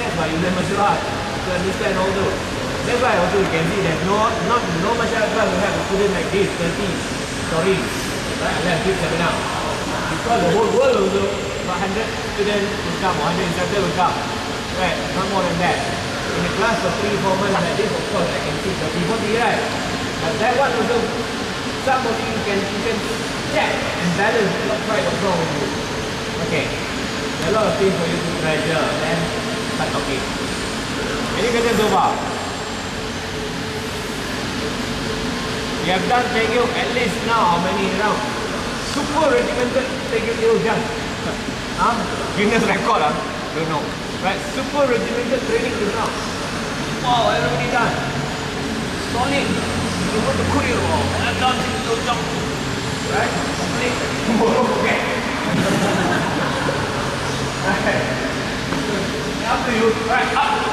That's why you learn martial art to understand all those. That's why also you can see that no martial art class will have a student like this, 30, sorry, right? I have this seminar. Because the whole world also, about 100 students will come, or 100 instructors will come. Right, not more than that. In a class of 3-4 months like this, of course, I can see 30-40, right? But that one also, somebody you can check and balance what's right or wrong with you. Okay, there are a lot of things for you to treasure, then start talking. Any questions so far? You have done Taekwondo at least now, how many rounds? Super regimented Taekwondo jump. Huh? Guinness record, huh? Don't know. Right, super regimented training till now. Wow, everybody done. Solid. You go to Korea, wow, I've done Taekwondo jump. Right? Solid. Tomorrow, okay. Right. After you, right, up.